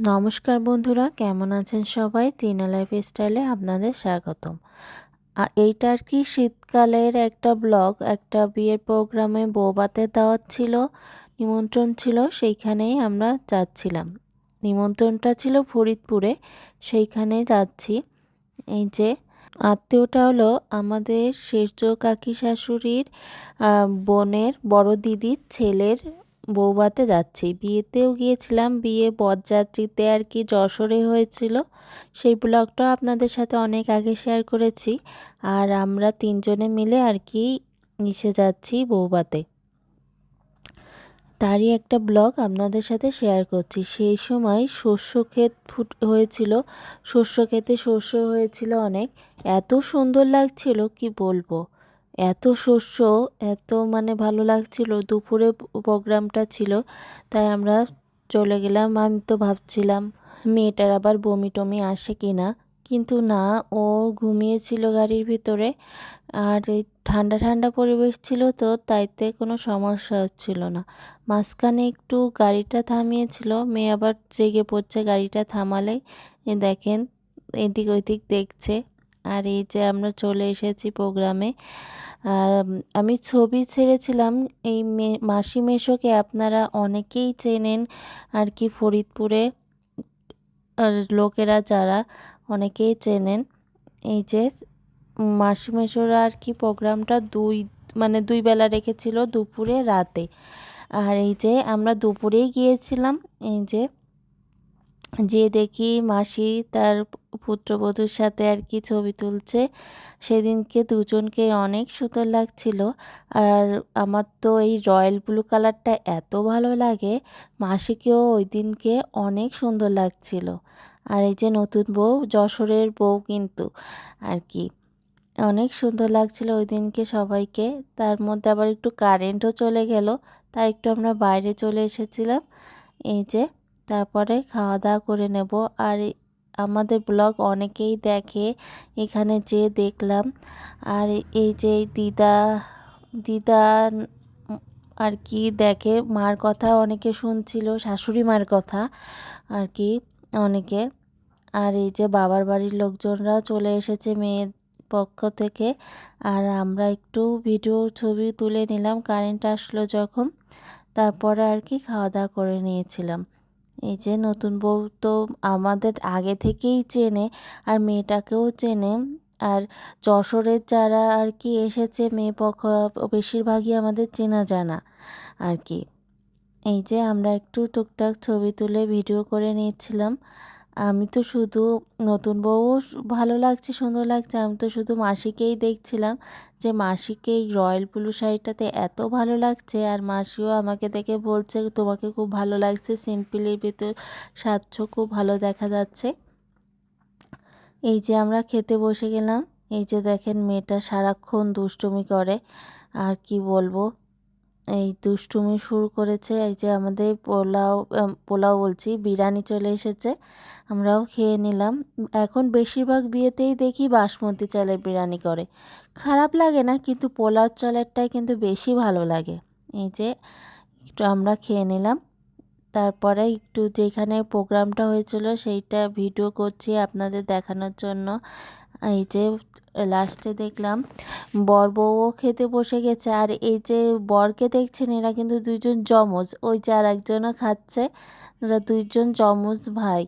নমস্কার বন্ধুরা, কেমন আছেন সবাই? টিনা লাইফস্টাইলে আপনাদের স্বাগতম। এইটা আর কি শীতকালের একটা ব্লগ। একটা বিয়ের প্রোগ্রামে বৌভাতের দাওয়াত ছিল, নিমন্ত্রণ ছিল, সেইখানেই আমরা যাচ্ছিলাম। নিমন্ত্রণটা ছিল ফরিদপুরে, সেইখানে যাচ্ছি। এই যে আত্মীয়টা হলো আমাদের সেজো কাকি শাশুড়ির বোনের বড় দিদির ছেলের বৌভাতে যাচ্ছি। বিয়েতেও গিয়েছিলাম, বিয়ে বরযাত্রীতে আর কি যশোরে হয়েছিল। সেই ব্লগটা আপনাদের সাথে অনেক আগে শেয়ার করেছি। আর আমরা তিনজনে মিলে আর কি মিশে যাচ্ছি বৌভাতে, তারই একটা ব্লগ আপনাদের সাথে শেয়ার করছি। সেই সময় শস্য ক্ষেত হয়েছিল, শস্য ক্ষেতে শস্য হয়েছিল অনেক। এত সুন্দর লাগছিল কি বলবো, এত শস্য, এত মানে ভালো লাগছিল। দুপুরে প্রোগ্রামটা ছিল, তাই আমরা চলে গেলাম। আমি তো ভাবছিলাম মেয়েটার আবার বমি টমি আসে কি না, কিন্তু না, ও ঘুমিয়েছিল গাড়ির ভিতরে। আর এই ঠান্ডা ঠান্ডা পরিবেশ ছিল, তো তাইতে কোনো সমস্যা হচ্ছিল না। মাঝখানে একটু গাড়িটা থামিয়েছিল, মেয়ে আবার জেগে পড়ছে গাড়িটা থামালেই। দেখেন এদিক ওইদিক দেখছে। আর এই যে আমরা চলে এসেছি প্রোগ্রামে। আমি ছবি ছেড়েছিলাম এই মাসি মেশোকে, আপনারা অনেকেই চেনেন আর কি ফরিদপুরে লোকেরা যারা, অনেকেই চেনেন। এই যে মাসি মেশোরা আর কি প্রোগ্রামটা দুই বেলা রেখেছিল, দুপুরে রাতে। আর এই যে আমরা দুপুরেই গিয়েছিলাম। এই যে দেখি মাসি তার পুত্রবধূর সাথে আর কি ছবি তুলছে। সেদিনকে দুজনকে অনেক সুন্দর লাগছিল। আর আমার তো এই রয়্যাল ব্লু কালারটা এত ভালো লাগে, মাসিকেও ওই দিনকে অনেক সুন্দর লাগছিল। আর এই যে নতুন বউ, যশোরের বউ কিন্তু আর কি অনেক সুন্দর লাগছিল ওই দিনকে সবাইকে। তার মধ্যে আবার একটু কারেন্টও চলে গেল, তাই একটু আমরা বাইরে চলে এসেছিলাম। এই যে তারপরে খাওয়া দাওয়া করে নেব। আর আমাদের ব্লগ অনেকেই দেখে, এখানে যে দেখলাম। আর এই যে দিদা দিদা আর কি দেখে, মার কথা অনেকে শুনছিল, শাশুড়ি মার কথা আর কি অনেকে। আর এই যে বাবার বাড়ির লোকজনরা চলে এসেছে মেয়ের পক্ষ থেকে। আর আমরা একটু ভিডিও ছবি তুলে নিলাম কারেন্ট আসলো যখন। তারপরে আর কি খাওয়া দাওয়া করে নিয়েছিলাম। এই যে নতুন বউ তো আমাদের আগে থেকেই চেনে, আর মেয়েটাকেও চেনে। আর যশোরের যারা আর কি এসেছে মেয়ে পক্ষ, বেশিরভাগই আমাদের চেনা জানা আর কি। এই যে আমরা একটু টুকটাক ছবি তুলে ভিডিও করে নিয়েছিলাম। আমি তো শুধু নতুন বউও ভালো লাগছে, সুন্দর লাগছে, আমি তো শুধু মাসিকেই দেখছিলাম যে মাসিকে এই রয়্যাল ব্লু শাড়িটাতে এত ভালো লাগছে। আর মাসিও আমাকে দেখে বলছে তোমাকে খুব ভালো লাগছে, সিম্পলের ভিতর সাজছো, খুব ভালো দেখা যাচ্ছে। এই যে আমরা খেতে বসে গেলাম। এই যে দেখেন মেয়েটা সারাক্ষণ দুষ্টুমি করে, আর কি বলবো, এই দুষ্টুমি শুরু করেছে। এই যে আমাদের পোলাও বলছি, বিরিয়ানি চলে এসেছে, আমরাও খেয়ে নিলাম। এখন বেশিরভাগ বিয়েতেই দেখি বাসমতি চালের বিরিয়ানি করে, খারাপ লাগে না, কিন্তু পোলাও চালেরটাই কিন্তু বেশি ভালো লাগে। এই যে একটু আমরা খেয়ে নিলাম। তারপরে একটু যেখানে প্রোগ্রামটা হয়েছিল সেইটা ভিডিও করছি আপনাদের দেখানোর জন্য। এই যে লাস্টে দেখলাম বর বউও খেতে বসে গেছে। আর এই যে বরকে দেখছেন, এরা কিন্তু দুইজন যমজ, ওই যে আর একজনও খাচ্ছে, এরা দুইজন যমজ ভাই।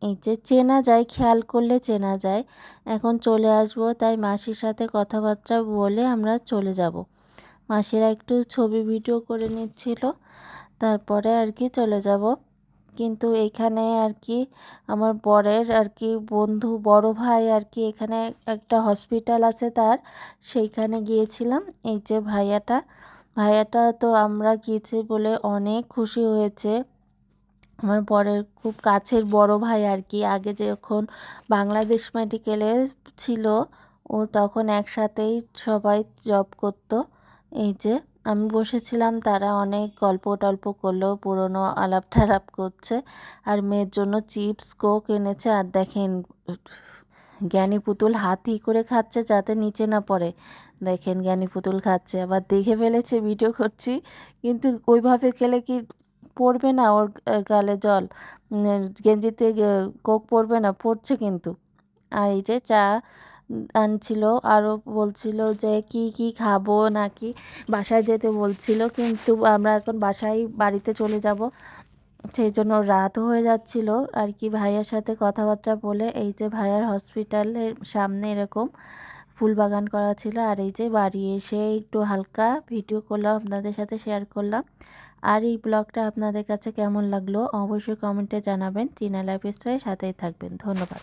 এই যে চেনা যায়, খেয়াল করলে চেনা যায়। এখন চলে আসবো, তাই মাসির সাথে কথাবার্তা বলে আমরা চলে যাব। মাসিরা একটু ছবি ভিডিও করে নিচ্ছিল, তারপরে আর কি চলে যাব। কিন্তু এখানে আর কি আমার বরের আর কি বন্ধু, বড় ভাই আর কি, এখানে একটা হসপিটাল আছে তার, সেইখানে গিয়েছিলাম। এই যে ভাইয়াটা তো আমরা গিয়েছি বলে অনেক খুশি হয়েছে। আমার বরের খুব কাছের বড় ভাই আর কি, আগে যখন বাংলাদেশ মেডিকেলে ছিল ও, তখন একসাথেই সবাই জব করতো। এই যে আমি বসেছিলাম, তারা অনেক গল্প টল্প করলো, পুরনো আলাপ টালাপ করছে। আর মেয়ের জন্য চিপস কোক এনেছে। আর দেখেন জ্ঞানী পুতুল হাতি করে খাচ্ছে যাতে নিচে না পড়ে। দেখেন জ্ঞানী পুতুল খাচ্ছে, আবার দেখে ফেলেছে ভিডিও করছি, কিন্তু ওইভাবে খেলে কি পড়বে না ওর গালে জল, গেঞ্জিতে কোক পড়বে না, পড়ছে কিন্তু। আর এই যে চা আনছিল, আরও বলছিল যে কি কি খাবো নাকি বাসায় যেতে বলছিল, কিন্তু আমরা এখন বাড়িতে চলে যাব, সেই জন্য রাতও হয়ে যাচ্ছিল আর কি। ভাইয়ার সাথে কথাবার্তা বলে এই যে ভাইয়ার হসপিটালের সামনে এরকম ফুল বাগান করা ছিল, আর এই যে বাড়ি এসে একটু হালকা ভিডিও করলাম, আপনাদের সাথে শেয়ার করলাম। আর এই ব্লগটা আপনাদের কাছে কেমন লাগলো অবশ্যই কমেন্টে জানাবেন। টিনা লাইফস্টাইলের সাথেই থাকবেন। ধন্যবাদ।